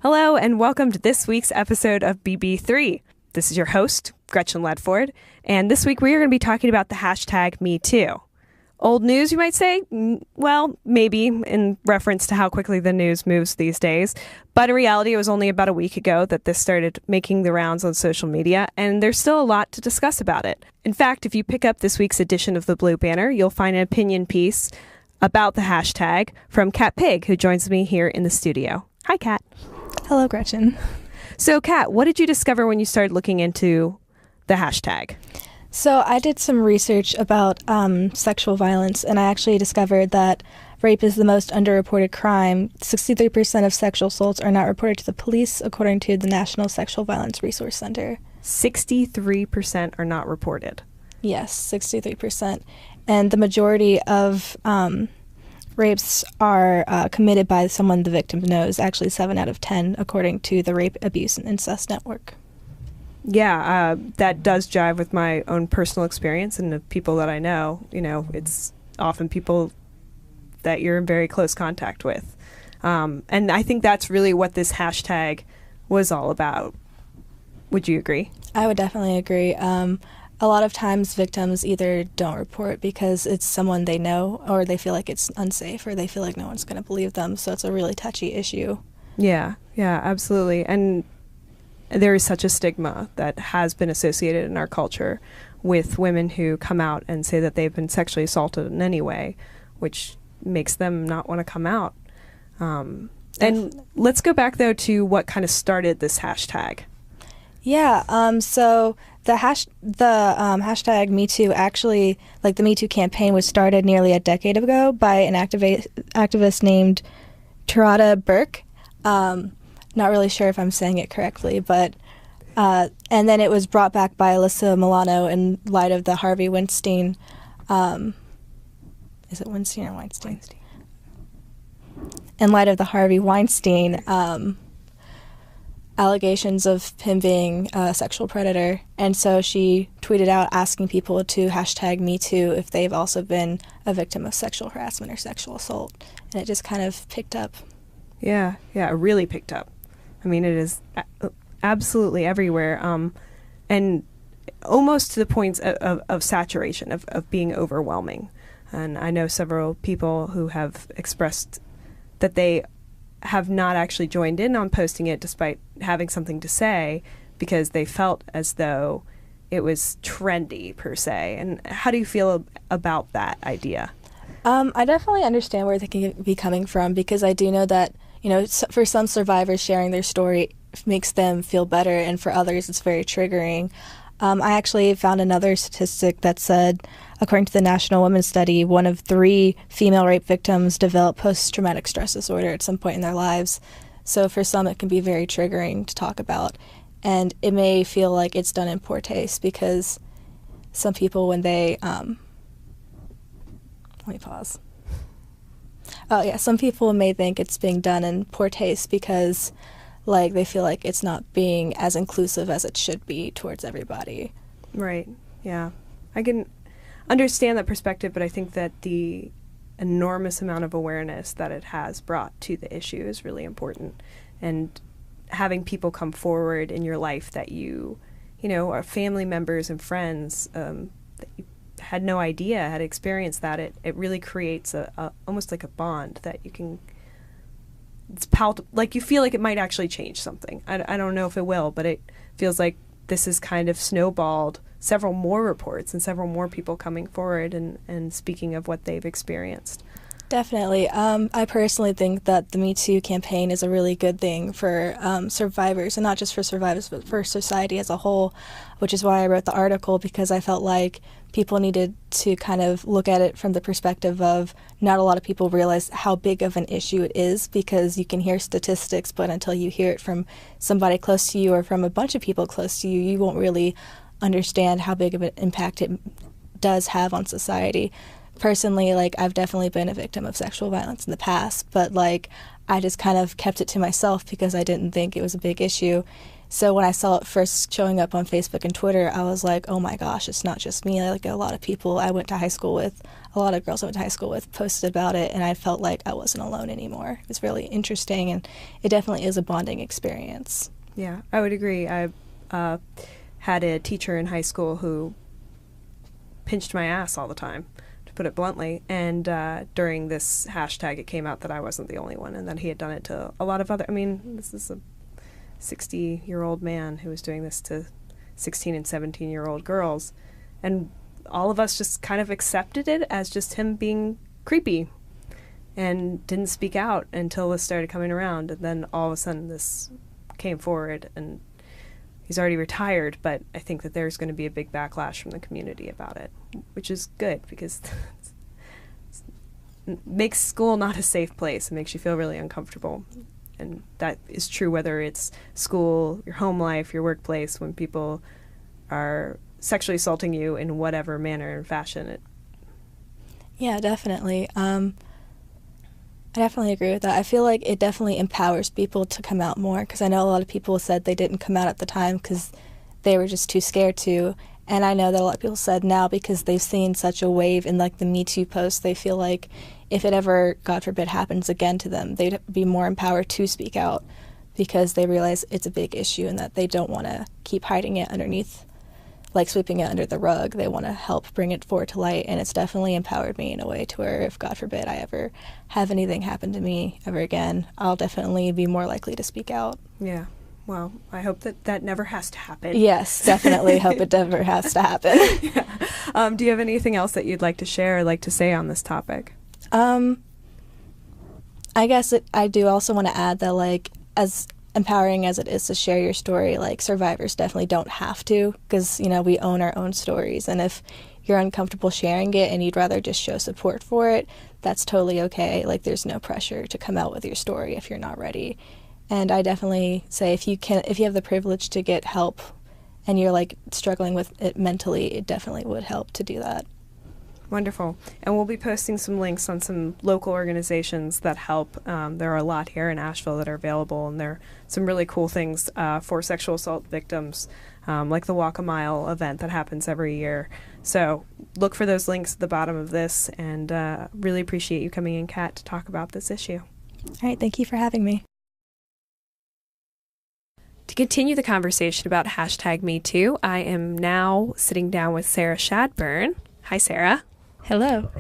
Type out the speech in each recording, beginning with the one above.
Hello, and welcome to this week's episode of BB3. This is your host, Gretchen Ledford, and this week we are going to be talking about the hashtag #MeToo. Old news, you might say? Well, maybe, in reference to how quickly the news moves these days. But in reality, it was only about a week ago that this started making the rounds on social media, and there's still a lot to discuss about it. In fact, if you pick up this week's edition of the Blue Banner, you'll find an opinion piece about the hashtag from Pigg, who joins me here in the studio. Hi, Kat. Hello, Gretchen. So, Kat, what did you discover when you started looking into the hashtag? So I did some research about sexual violence, and I actually discovered that rape is the most underreported crime. 63% of sexual assaults are not reported to the police, according to the National Sexual Violence Resource Center. 63% are not reported. Yes, 63%. And the majority of rapes are committed by someone the victim knows, actually 7 out of 10, according to the Rape, Abuse, and Incest Network. Yeah, that does jive with my own personal experience and the people that I know. You know, it's often people that you're in very close contact with. And I think that's really what this hashtag was all about. Would you agree? I would definitely agree. A lot of times victims either don't report because it's someone they know, or they feel like it's unsafe, or they feel like no one's going to believe them. So it's a really touchy issue. Yeah, absolutely. And there is such a stigma that has been associated in our culture with women who come out and say that they've been sexually assaulted in any way, which makes them not want to come out. And let's go back, though, to what kind of started this hashtag. Yeah, so the hashtag #MeToo actually, like the #MeToo campaign, was started nearly a decade ago by an activist named Tarada Burke. Not really sure if I'm saying it correctly, but and then it was brought back by Alyssa Milano in light of the Harvey Weinstein. Is it Weinstein or Weinstein? In light of the Harvey Weinstein allegations of him being a sexual predator, and so she tweeted out asking people to hashtag #MeToo if they've also been a victim of sexual harassment or sexual assault, and it just kind of picked up. Yeah, it really picked up. I mean, it is absolutely everywhere, and almost to the point of saturation, of being overwhelming. And I know several people who have expressed that they have not actually joined in on posting it despite having something to say because they felt as though it was trendy, per se. And how do you feel about that idea? I definitely understand where they can be coming from, because I do know that, you know, for some survivors, sharing their story makes them feel better, and for others it's very triggering. I actually found another statistic that said, according to the National Women's Study, 1 of 3 female rape victims develop post-traumatic stress disorder at some point in their lives. So for some it can be very triggering to talk about, and it may feel like it's done in poor taste, because some people, when they let me pause. Oh yeah, some people may think it's being done in poor taste because, like, they feel like it's not being as inclusive as it should be towards everybody. Right, yeah. I can understand that perspective, but I think that the enormous amount of awareness that it has brought to the issue is really important. And having people come forward in your life that you know, are family members and friends that you had no idea had experienced that, it really creates a almost like a bond that you can, it's palpable, like you feel like it might actually change something. I don't know if it will, but it feels like this has kind of snowballed several more reports and several more people coming forward and speaking of what they've experienced. Definitely. I personally think that the #MeToo campaign is a really good thing for survivors, and not just for survivors, but for society as a whole, which is why I wrote the article, because I felt like people needed to kind of look at it from the perspective of not a lot of people realize how big of an issue it is, because you can hear statistics, but until you hear it from somebody close to you or from a bunch of people close to you, you won't really understand how big of an impact it does have on society. Personally, like, I've definitely been a victim of sexual violence in the past, but, like, I just kind of kept it to myself because I didn't think it was a big issue. So when I saw it first showing up on Facebook and Twitter, I was like, oh my gosh, it's not just me. Like, a lot of people I went to high school with, a lot of girls I went to high school with posted about it, and I felt like I wasn't alone anymore. It was really interesting, and it definitely is a bonding experience. Yeah, I would agree. I had a teacher in high school who pinched my ass all the time, to put it bluntly, and during this hashtag it came out that I wasn't the only one, and that he had done it to a lot of other, I mean, this is a 60-year-old man who was doing this to 16 and 17-year-old girls, and all of us just kind of accepted it as just him being creepy and didn't speak out until this started coming around, and then all of a sudden this came forward, and he's already retired, but I think that there's going to be a big backlash from the community about it, which is good, because it makes school not a safe place. It makes you feel really uncomfortable. And that is true whether it's school, your home life, your workplace, when people are sexually assaulting you in whatever manner and fashion. Yeah, definitely. I definitely agree with that. I feel like it definitely empowers people to come out more, because I know a lot of people said they didn't come out at the time because they were just too scared to. And I know that a lot of people said now, because they've seen such a wave in like the Me Too posts, they feel like if it ever, God forbid, happens again to them, they'd be more empowered to speak out, because they realize it's a big issue and that they don't want to keep hiding it underneath, like sweeping it under the rug. They want to help bring it forward to light, and it's definitely empowered me in a way to where if, God forbid, I ever have anything happen to me ever again, I'll definitely be more likely to speak out. Yeah. Well, I hope that that never has to happen. Yes, definitely hope it never has to happen. Yeah. Do you have anything else that you'd like to share or like to say on this topic? I guess I do also want to add that, like, as empowering as it is to share your story, like, survivors definitely don't have to, because, you know, we own our own stories, and if you're uncomfortable sharing it and you'd rather just show support for it, that's totally okay. Like, there's no pressure to come out with your story if you're not ready. And I definitely say if you have the privilege to get help and you're, like, struggling with it mentally, it definitely would help to do that. Wonderful. And we'll be posting some links on some local organizations that help. There are a lot here in Asheville that are available, and there are some really cool things for sexual assault victims, like the Walk a Mile event that happens every year. So look for those links at the bottom of this, and really appreciate you coming in, Kat, to talk about this issue. All right, thank you for having me. To continue the conversation about #MeToo, I am now sitting down with Sarah Shadburne. Hi, Sarah. Hello.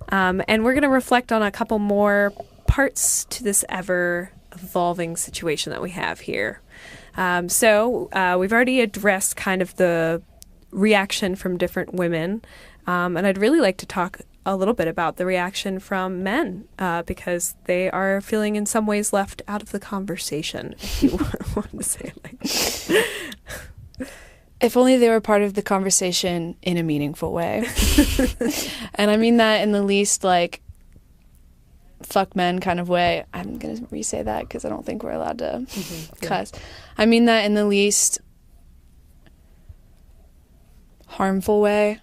And we're going to reflect on a couple more parts to this ever-evolving situation that we have here. So we've already addressed kind of the reaction from different women, and I'd really like to talk a little bit about the reaction from men, because they are feeling in some ways left out of the conversation, if you want to say it like that. If only they were part of the conversation in a meaningful way. And I mean that in the least, like, fuck men kind of way. I'm going to re-say that because I don't think we're allowed to cuss. I mean that in the least harmful way.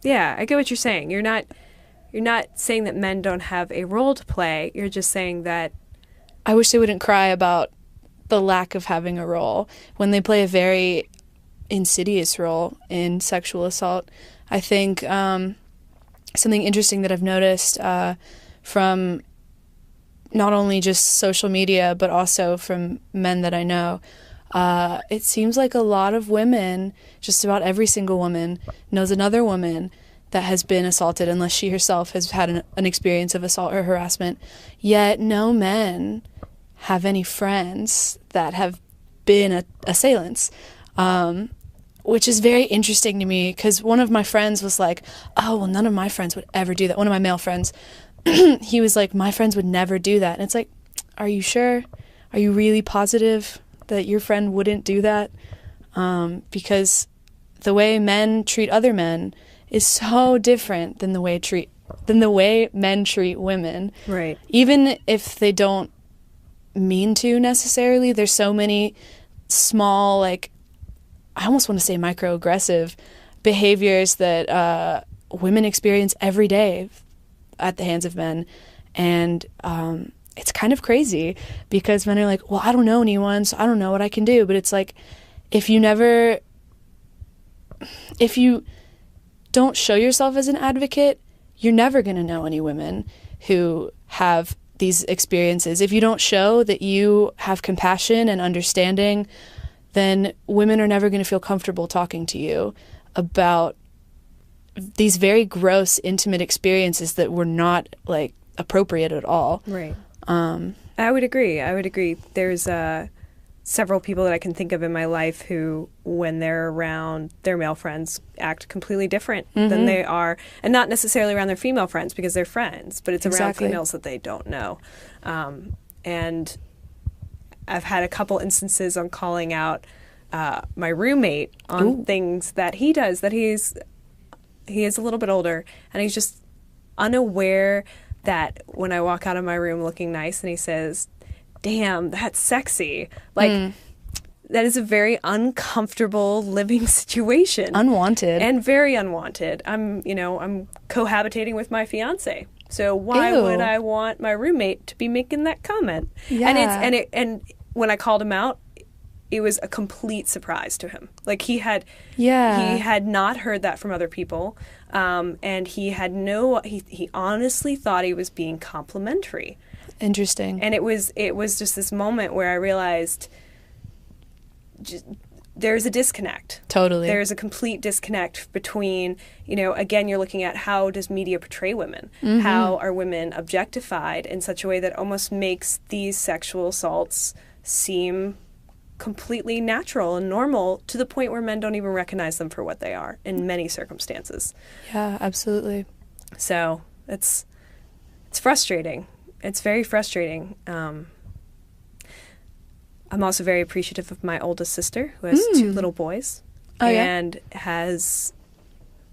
Yeah, I get what you're saying. You're not saying that men don't have a role to play. You're just saying that I wish they wouldn't cry about the lack of having a role when they play a very insidious role in sexual assault. I think something interesting that I've noticed from not only just social media but also from men that I know, it seems like a lot of women, just about every single woman, knows another woman that has been assaulted unless she herself has had an experience of assault or harassment. Yet no men have any friends that have been assailants, which is very interesting to me because one of my friends was like, oh, well, none of my friends would ever do that. One of my male friends, he was like, my friends would never do that. And it's like, are you sure? Are you really positive that your friend wouldn't do that? Because the way men treat other men is so different than the way men treat women. right. Even if they don't mean to necessarily, there's so many small, like, I almost want to say microaggressive behaviors that women experience every day at the hands of men. And it's kind of crazy because men are like, well, I don't know anyone, so I don't know what I can do. But it's like, if you don't show yourself as an advocate, you're never going to know any women who have these experiences. If you don't show that you have compassion and understanding, then women are never going to feel comfortable talking to you about these very gross, intimate experiences that were not like appropriate at all. Right. I would agree. There's several people that I can think of in my life who, when they're around their male friends, act completely different than they are, and not necessarily around their female friends because they're friends, but it's around females that they don't know. And I've had a couple instances on calling out my roommate on things that he does, that he is a little bit older, and he's just unaware that when I walk out of my room looking nice and he says, damn, that's sexy. Like, that is a very uncomfortable living situation. Unwanted. And very unwanted. I'm cohabitating with my fiance. So why would I want my roommate to be making that comment? Yeah. And when I called him out, it was a complete surprise to him. Like, he had not heard that from other people. And he honestly thought he was being complimentary. Interesting. And it was just this moment where I realized there's a disconnect. Totally. There's a complete disconnect between, again, you're looking at how does media portray women? How are women objectified in such a way that almost makes these sexual assaults seem completely natural and normal, to the point where men don't even recognize them for what they are in many circumstances. Yeah, absolutely. So it's frustrating. It's very frustrating. I'm also very appreciative of my oldest sister, who has 2 little boys, and has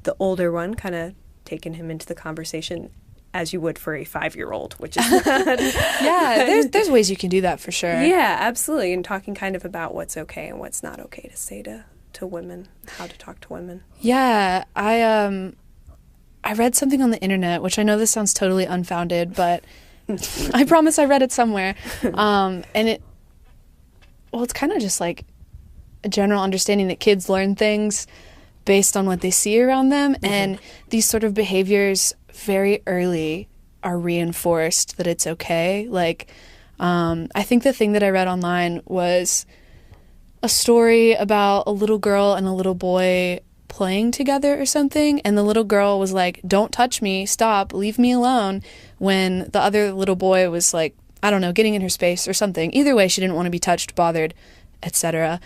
the older one kind of taken him into the conversation as you would for a 5-year-old, which is yeah, there's ways you can do that for sure. Yeah, absolutely, and talking kind of about what's okay and what's not okay to say to women, how to talk to women. Yeah, I read something on the internet, which I know this sounds totally unfounded, but I promise I read it somewhere. And it's kind of just like a general understanding that kids learn things based on what they see around them. And these sort of behaviors very early are reinforced that it's okay. Like, I think the thing that I read online was a story about a little girl and a little boy playing together or something, and the little girl was like, don't touch me, stop, leave me alone, when the other little boy was like, I don't know, getting in her space or something. Either way, she didn't want to be touched, bothered, etc.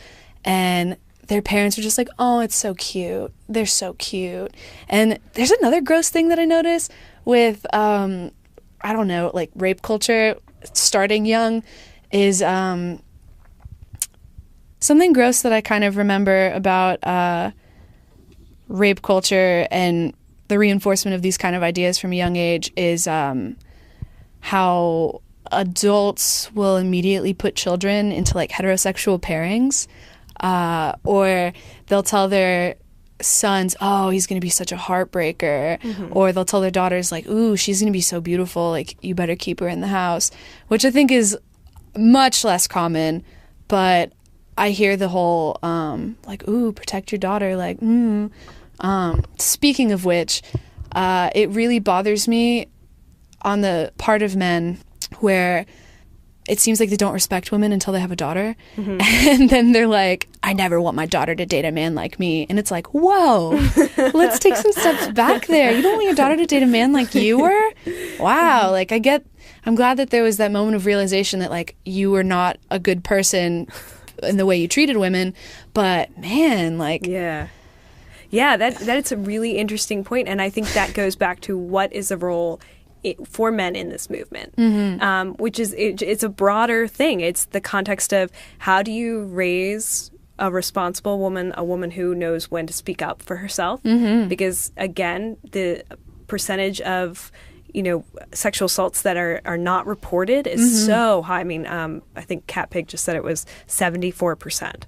And their parents were just like, oh, it's so cute, they're so cute. And there's another gross thing that I noticed with I don't know, like rape culture starting young is something gross that I kind of remember about rape culture and the reinforcement of these kind of ideas from a young age is how adults will immediately put children into like heterosexual pairings, or they'll tell their sons, oh, he's going to be such a heartbreaker, or they'll tell their daughters like, ooh, she's going to be so beautiful, like you better keep her in the house, which I think is much less common, but I hear the whole like, ooh, protect your daughter, like speaking of which, it really bothers me on the part of men where it seems like they don't respect women until they have a daughter. And then they're like, I never want my daughter to date a man like me. And it's like, whoa, let's take some steps back there. You don't want your daughter to date a man like you were? Wow. Like, I'm glad that there was that moment of realization that like you were not a good person in the way you treated women, but man, like, yeah, that's a really interesting point, and I think that goes back to what is the role for men in this movement, which is it's a broader thing. It's the context of how do you raise a responsible woman, a woman who knows when to speak up for herself, because again, the percentage of sexual assaults that are not reported is so high. I mean, I think Pigg just said it was 74%.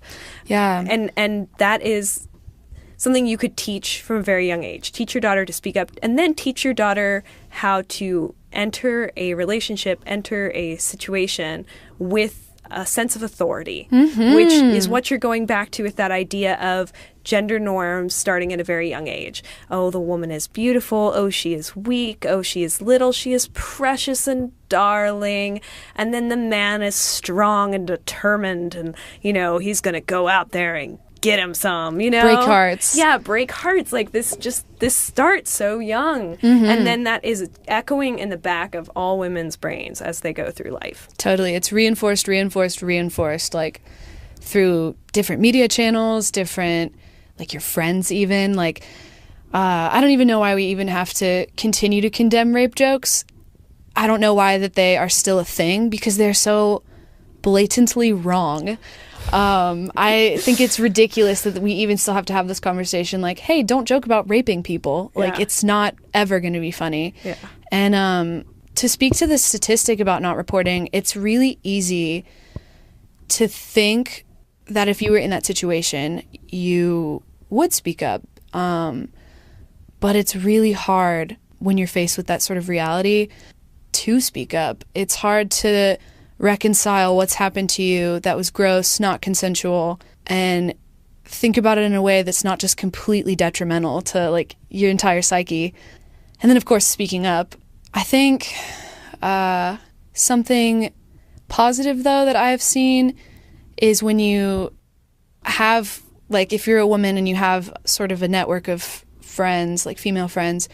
Yeah, and that is something you could teach from a very young age. Teach your daughter to speak up, and then teach your daughter how to enter a relationship, enter a situation with a sense of authority, Mm-hmm. which is what you're going back to with that idea of gender norms starting at a very young age. Oh, the woman is beautiful. Oh, she is weak. Oh, she is little. She is precious and darling. And then the man is strong and determined, and, you know, he's going to go out there and get him some, you know? Break hearts. Yeah, break hearts. Like, this starts so young. Mm-hmm. And then that is echoing in the back of all women's brains as they go through life. Totally. It's reinforced, like through different media channels, different, like your friends even. Like, I don't even know why we even have to continue to condemn rape jokes. I don't know why that they are still a thing, because they're so blatantly wrong. I think it's ridiculous that we even still have to have this conversation, like, hey, don't joke about raping people. Like, it's not ever going to be funny. Yeah. And to speak to the statistic about not reporting, it's really easy to think that if you were in that situation, you would speak up. But it's really hard when you're faced with that sort of reality to speak up. It's hard to reconcile what's happened to you that was gross, not consensual, and think about it in a way that's not just completely detrimental to, like, your entire psyche. And then, of course, speaking up. I think something positive, though, that I've seen is when you have, like, if you're a woman and you have sort of a network of friends, like female friends,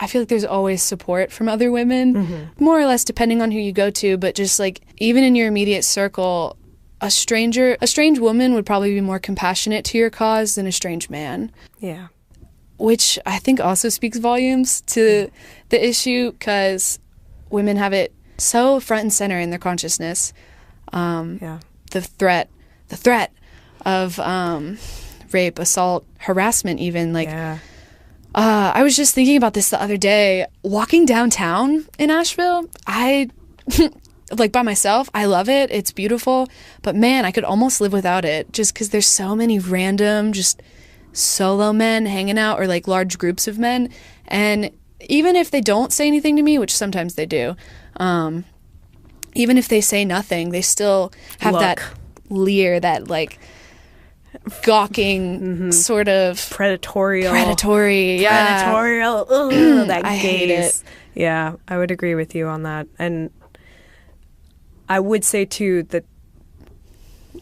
I feel like there's always support from other women, more or less depending on who you go to, but just, like, even in your immediate circle, a strange woman would probably be more compassionate to your cause than a strange man. Yeah. Which I think also speaks volumes to the issue, because women have it so front and center in their consciousness. The threat of rape, assault, harassment even, like... Yeah. I was just thinking about this the other day. Walking downtown in Asheville, like, by myself, I love it. It's beautiful. But man, I could almost live without it, just because there's so many random, just solo men hanging out, or like large groups of men. And even if they don't say anything to me, which sometimes they do, even if they say nothing, they still have that leer, that, like, gawking sort of predatory, Ugh, that I hate gaze. it. Yeah, I would agree with you on that. And I would say too that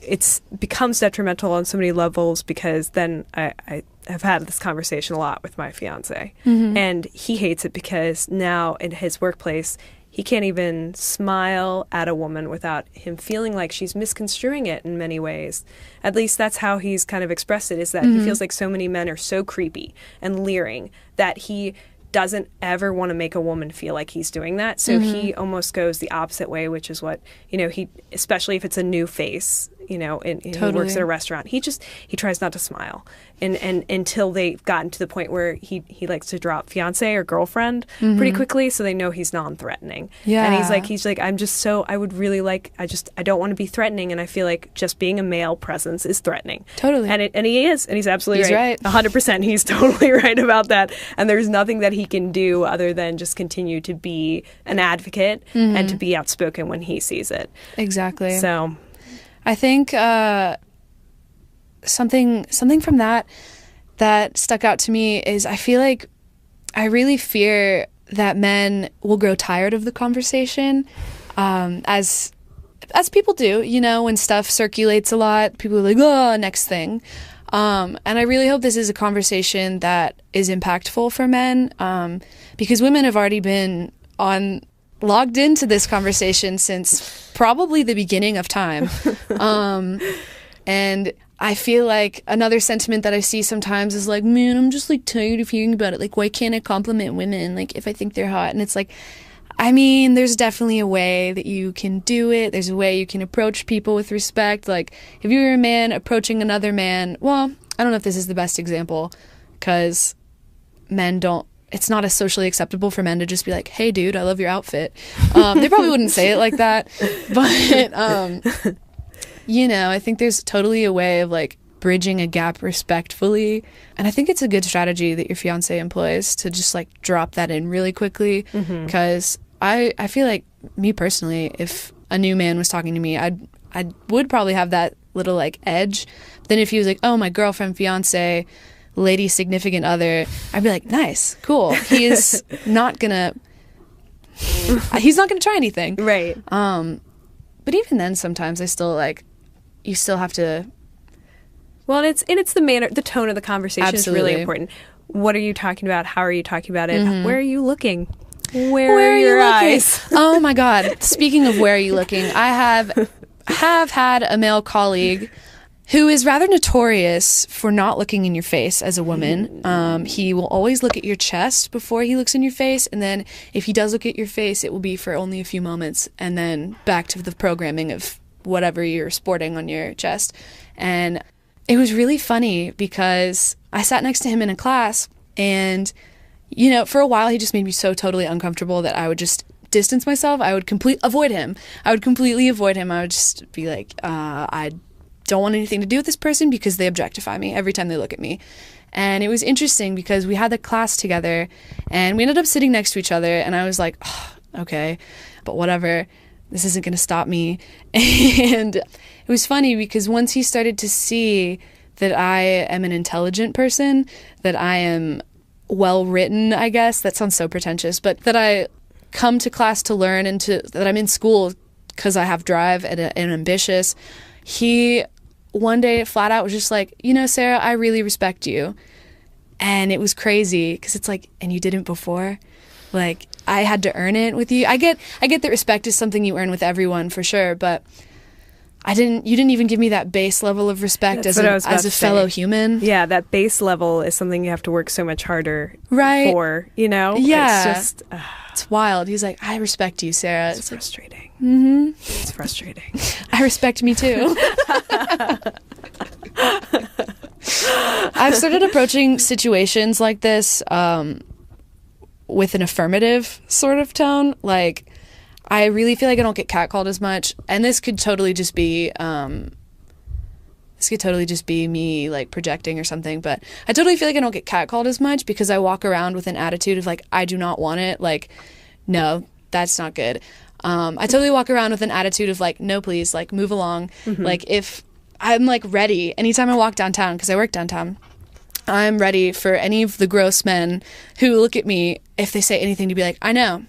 it becomes detrimental on so many levels, because then I have had this conversation a lot with my fiance, and he hates it because now in his workplace he can't even smile at a woman without him feeling like she's misconstruing it in many ways. At least that's how he's kind of expressed it, is that he feels like so many men are so creepy and leering that he doesn't ever want to make a woman feel like he's doing that. So he almost goes the opposite way, which is what, you know, he, especially if it's a new face, you know, and he works at a restaurant, he tries not to smile. And until they've gotten to the point where he likes to drop fiance or girlfriend pretty quickly, so they know he's non-threatening. Yeah. And he's like, I would really like, I don't want to be threatening, and I feel like just being a male presence is threatening. Totally. And he is, and he's absolutely right. 100%. He's totally right about that. And there's nothing that he can do other than just continue to be an advocate and to be outspoken when he sees it. Exactly. So I think something from that stuck out to me is, I feel like I really fear that men will grow tired of the conversation, as people do, you know, when stuff circulates a lot, people are like, oh, next thing. And I really hope this is a conversation that is impactful for men, because women have already been logged into this conversation since probably the beginning of time. And I feel like another sentiment that I see sometimes is like, man, I'm just like tired of hearing about it. Like, why can't I compliment women? Like, if I think they're hot. And it's like, I mean, there's definitely a way that you can do it. There's a way you can approach people with respect. Like, if you were a man approaching another man, well, I don't know if this is the best example, because men don't, it's not as socially acceptable for men to just be like, hey, dude, I love your outfit. They probably wouldn't say it like that. But, you know, I think there's totally a way of, like, bridging a gap respectfully. And I think it's a good strategy that your fiance employs to just like drop that in really quickly, because I feel like, me personally, if a new man was talking to me, I would probably have that little like edge. Then if he was like, oh, my girlfriend, fiance, lady, significant other, I'd be like, nice, cool. He is not gonna he's not gonna try anything, Right. but even then sometimes I still like, you still have to. Well, and it's the manner, the tone of the conversation is really Absolutely. important. What are you talking about? How are you talking about it? Mm-hmm. Where are you looking? Where are your eyes? Oh my God. Speaking of where are you looking, I have had a male colleague who is rather notorious for not looking in your face as a woman. He will always look at your chest before he looks in your face, and then if he does look at your face, it will be for only a few moments, and then back to the programming of whatever you're sporting on your chest. And it was really funny because I sat next to him in a class, and, you know, for a while he just made me so totally uncomfortable that I would just distance myself. I would avoid him. I would completely avoid him. I would just be like, I don't want anything to do with this person because they objectify me every time they look at me. And it was interesting because we had the class together and we ended up sitting next to each other, and I was like, oh, okay, but whatever. This isn't going to stop me. And it was funny because once he started to see that I am an intelligent person, that I am well written, I guess, that sounds so pretentious, but that I come to class to learn and that I'm in school because I have drive and ambitious, he one day flat out was just like, you know, Sarah, I really respect you. And it was crazy because it's like, and you didn't before? Like, I had to earn it with you. I get that respect is something you earn with everyone for sure, but you didn't even give me that base level of respect as a fellow human. Yeah, that base level is something you have to work so much harder Right. for, you know? Yeah. It's just, It's wild. He's like, I respect you, Sarah. it's frustrating. Mm-hmm. It's frustrating. I respect me too. I've started approaching situations like this with an affirmative sort of tone. Like, I really feel like I don't get catcalled as much, and this could totally just be me like projecting or something, but I totally feel like I don't get catcalled as much because I walk around with an attitude of like, I do not want it. Like, no, that's not good. I totally walk around with an attitude of like, no, please, like, move along. Mm-hmm. Like, if I'm like ready anytime I walk downtown, because I work downtown, I'm ready for any of the gross men who look at me, if they say anything, to be like, I know,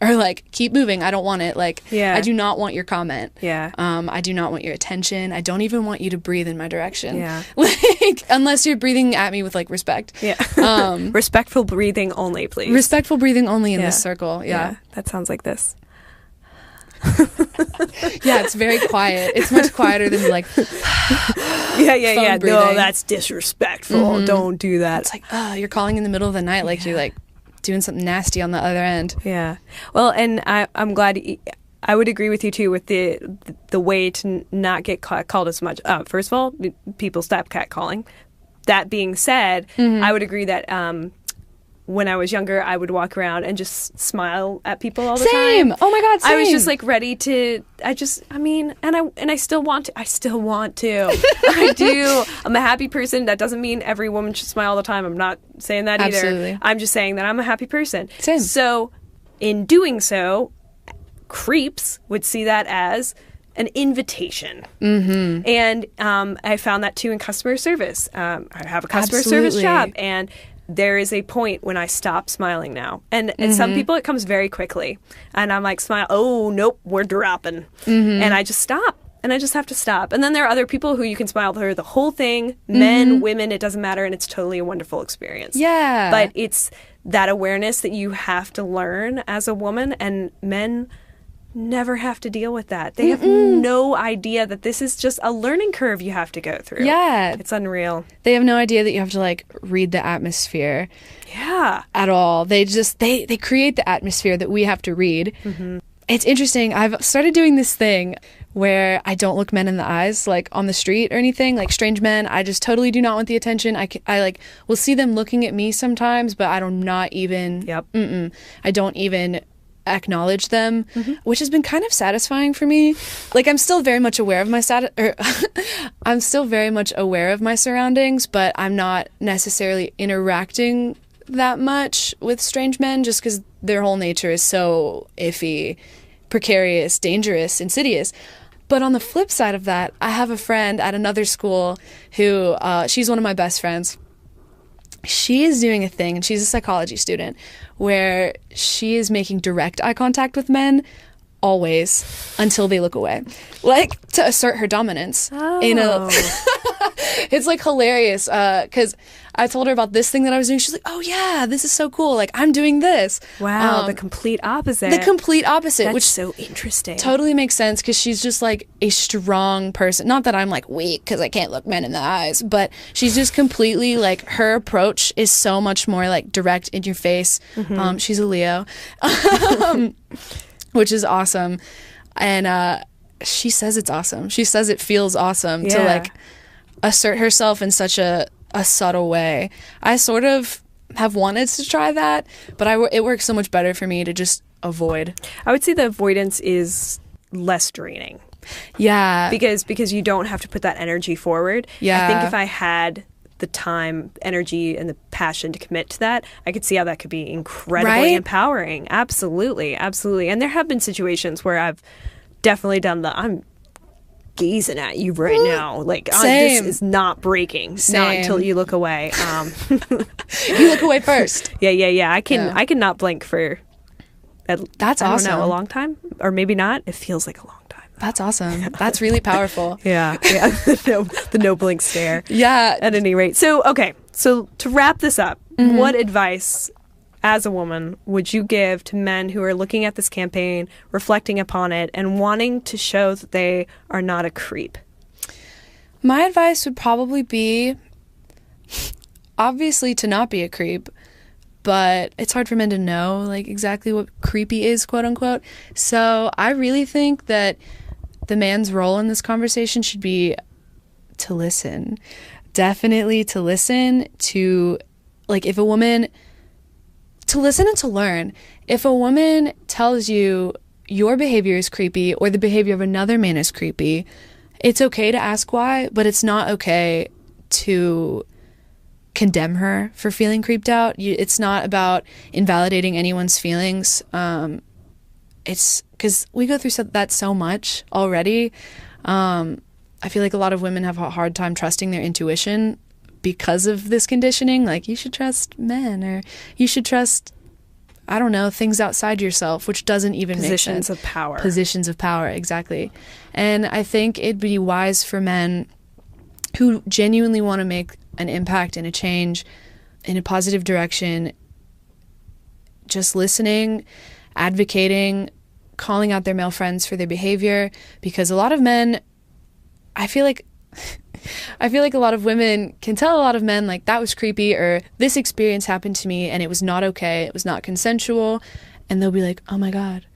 or like, keep moving, I don't want it. Like, Yeah. I do not want your comment. Yeah. I do not want your attention. I don't even want you to breathe in my direction. Yeah. Like, unless you're breathing at me with like respect. Yeah. Respectful breathing only, please. Respectful breathing only in Yeah. this circle. Yeah. That sounds like this. Yeah, it's very quiet. It's much quieter than like Yeah. breathing. No, that's disrespectful. Don't do that. it's like, oh, you're calling in the middle of the night like you're like doing something nasty on the other end. Yeah. Well, and I'm glad. I would agree with you too with the way to not get called as much. First of all, people stop catcalling. That being said, I would agree that when I was younger, I would walk around and just smile at people all the Same. time. Oh my God, same. I was just like ready to. I still want to. I still want to. I do. I'm a happy person. That doesn't mean every woman should smile all the time. I'm not saying that Absolutely. either. I'm just saying that I'm a happy person. Same. So, in doing so, creeps would see that as an invitation. Mm-hmm. And I found that too in customer service. I have a customer service Absolutely. job, and there is a point when I stop smiling now. And some people, it comes very quickly. And I'm like, smile. Oh, nope, we're dropping. And I just stop. And I just have to stop. And then there are other people who you can smile through the whole thing. Men, women, it doesn't matter. And it's totally a wonderful experience. Yeah. But it's that awareness that you have to learn as a woman. And men never have to deal with that. They have no idea that this is just a learning curve you have to go through. Yeah. It's unreal. They have no idea that you have to like read the atmosphere Yeah. at all. They just they create the atmosphere that we have to read. It's interesting. I've started doing this thing where I don't look men in the eyes, like on the street or anything, like strange men. I just totally do not want the attention. I like will see them looking at me sometimes, but I don't not even. Yep. I don't even acknowledge them, which has been kind of satisfying for me. Like, I'm still very much aware of my I'm still very much aware of my surroundings, but I'm not necessarily interacting that much with strange men just because their whole nature is so iffy, precarious, dangerous, insidious. But on the flip side of that, I have a friend at another school who, she's one of my best friends. She is doing a thing, and she's a psychology student, where she is making direct eye contact with men always until they look away, like to assert her dominance. It's like hilarious because I told her about this thing that I was doing. She's like, oh yeah, this is so cool, like I'm doing this. Wow. The complete opposite, that's which is so interesting. Totally makes sense because she's just like a strong person. Not that I'm like weak because I can't look men in the eyes, but she's just completely like, her approach is so much more like direct, in your face. She's a Leo. Which is awesome. And she says it's awesome. She says it feels awesome to like assert herself in such a subtle way. I sort of have wanted to try that, but it works so much better for me to just avoid. I would say the avoidance is less draining. Yeah. Because you don't have to put that energy forward. Yeah. I think if I had the time, energy, and the passion to commit to that, I could see how that could be incredibly empowering. Absolutely. Absolutely. And there have been situations where I've definitely done I'm gazing at you right now. Like, this is not breaking. Not until you look away. You look away first. Yeah. I can not blink for, that's I awesome. don't know, a long time. Or maybe not. It feels like a long time. That's awesome. That's really powerful. Yeah. The no blink stare. Yeah. At any rate. So to wrap this up, what advice as a woman would you give to men who are looking at this campaign, reflecting upon it, and wanting to show that they are not a creep? My advice would probably be, obviously, to not be a creep, but it's hard for men to know like exactly what creepy is, quote unquote. So I really think that the man's role in this conversation should be to listen. Definitely to listen, to, like, if a woman, to listen and to learn. If a woman tells you your behavior is creepy or the behavior of another man is creepy, it's okay to ask why, but it's not okay to condemn her for feeling creeped out. It's not about invalidating anyone's feelings. It's because we go through that so much already. I feel like a lot of women have a hard time trusting their intuition because of this conditioning. Like, you should trust men, or you should trust, I don't know, things outside yourself, which doesn't even make sense. Positions of power, exactly. And I think it'd be wise for men who genuinely want to make an impact and a change in a positive direction, just listening, advocating, calling out their male friends for their behavior, because a lot of men, I feel like a lot of women can tell a lot of men, like, that was creepy, or this experience happened to me and it was not okay, it was not consensual, and they'll be like, oh my God.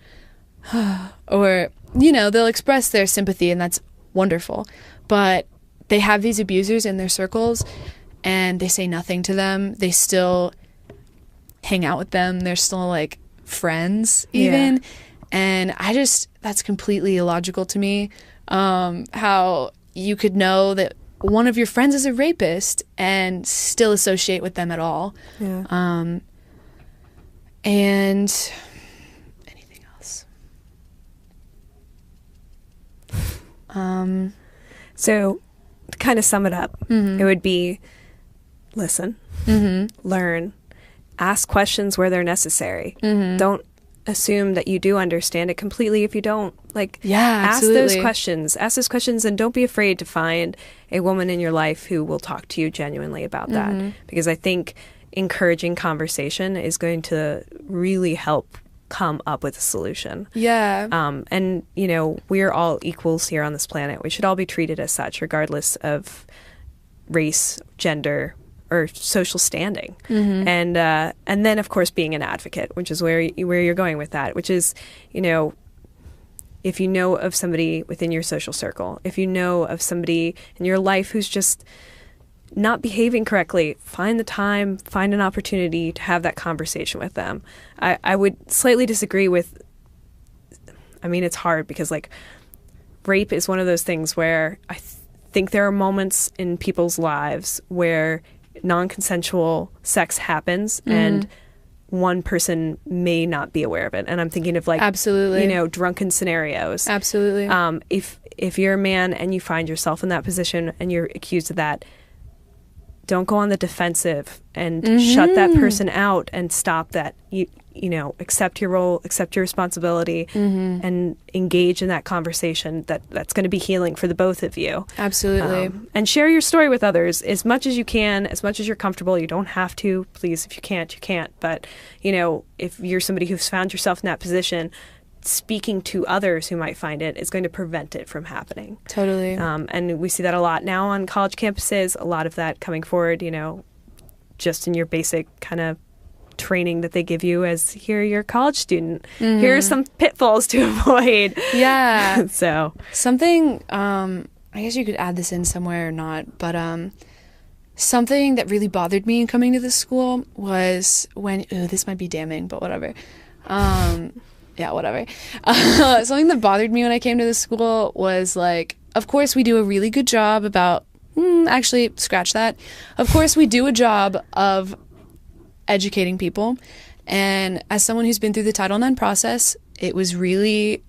Or, they'll express their sympathy, and that's wonderful. But they have these abusers in their circles and they say nothing to them. They still hang out with them. They're still like friends even. Yeah. And that's completely illogical to me. How you could know that one of your friends is a rapist and still associate with them at all. Yeah. And anything else? So to kind of sum it up, it would be listen, learn, ask questions where they're necessary. Don't assume that you do understand it completely if you don't. Ask those questions. Ask those questions, and don't be afraid to find a woman in your life who will talk to you genuinely about that. Because I think encouraging conversation is going to really help come up with a solution. Yeah. And, we're all equals here on this planet. We should all be treated as such, regardless of race, gender, or social standing. And then, of course, being an advocate, which is where you're going with that, which is, if you know of somebody within your social circle, if you know of somebody in your life who's just not behaving correctly, find the time, find an opportunity to have that conversation with them. I would slightly disagree with, I mean, it's hard because like rape is one of those things where I think there are moments in people's lives where non-consensual sex happens and one person may not be aware of it. And I'm thinking of like, absolutely, you know, drunken scenarios. Absolutely. If you're a man and you find yourself in that position and you're accused of that, don't go on the defensive and shut that person out and stop that. You know, accept your role, accept your responsibility, and engage in that conversation that's going to be healing for the both of you. Absolutely. And share your story with others as much as you can, as much as you're comfortable. You don't have to. Please, if you can't, you can't. But, you know, if you're somebody who's found yourself in that position, speaking to others who might find it is going to prevent it from happening. Totally. And we see that a lot now on college campuses, a lot of that coming forward, you know, just in your basic kind of training that they give you as you're a college student. Here are some pitfalls to avoid. Yeah. So something, I guess you could add this in somewhere or not, but something that really bothered me in coming to this school was when, this might be damning, but whatever. Yeah, whatever. Something that bothered me when I came to this school was like, of course we do a really good job about, actually, scratch that. Of course we do a job of educating people. And as someone who's been through the Title IX process, it was really,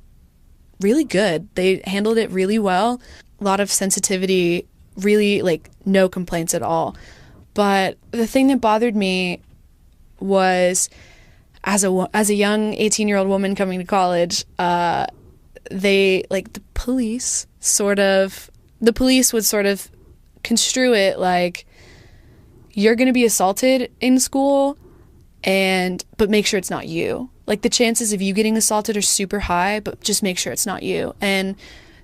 really good. They handled it really well. A lot of sensitivity, really like no complaints at all. But the thing that bothered me was as a young 18-year-old woman coming to college, they like the police would sort of construe it like, you're going to be assaulted in school, but make sure it's not you. Like the chances of you getting assaulted are super high, but just make sure it's not you. And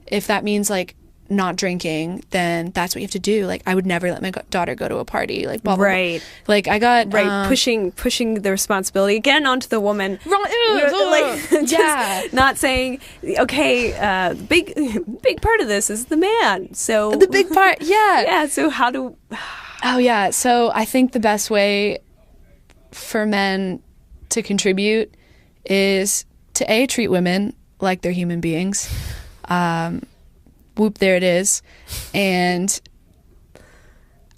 if that means like not drinking, then that's what you have to do. Like I would never let my daughter go to a party. Like blah, blah, right. Blah. Like I got pushing the responsibility again onto the woman. Yeah. Not saying okay. Big part of this is the man. So the big part. Yeah. Yeah. So how do? Oh yeah. So I think the best way for men to contribute is to treat women like they're human beings. Whoop, there it is. And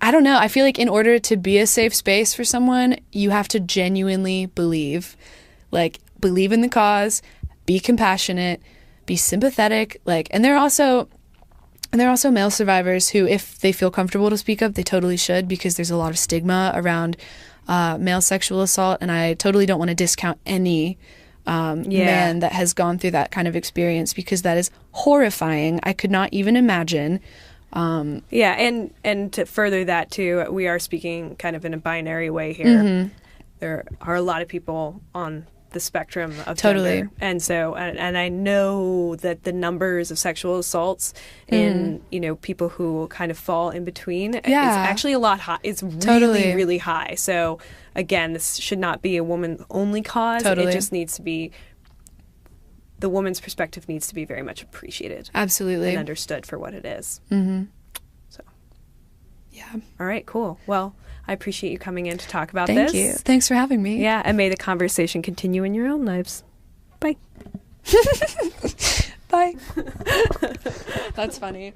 I don't know. I feel like in order to be a safe space for someone, you have to genuinely believe in the cause, be compassionate, be sympathetic. And there are also male survivors who, if they feel comfortable to speak up, they totally should, because there's a lot of stigma around male sexual assault, and I totally don't want to discount any man that has gone through that kind of experience, because that is horrifying. I could not even imagine. And to further that too, we are speaking kind of in a binary way here. There are a lot of people on the spectrum of gender. And so, and I know that the numbers of sexual assaults in, people who kind of fall in between is actually a lot high. It's really, really high. So again, this should not be a woman-only cause. It just needs to be, the woman's perspective needs to be very much appreciated. Absolutely. And understood for what it is. So. Yeah. All right, cool. Well, I appreciate you coming in to talk about this. Thank you. Thanks for having me. Yeah, and may the conversation continue in your own lives. Bye. Bye. That's funny.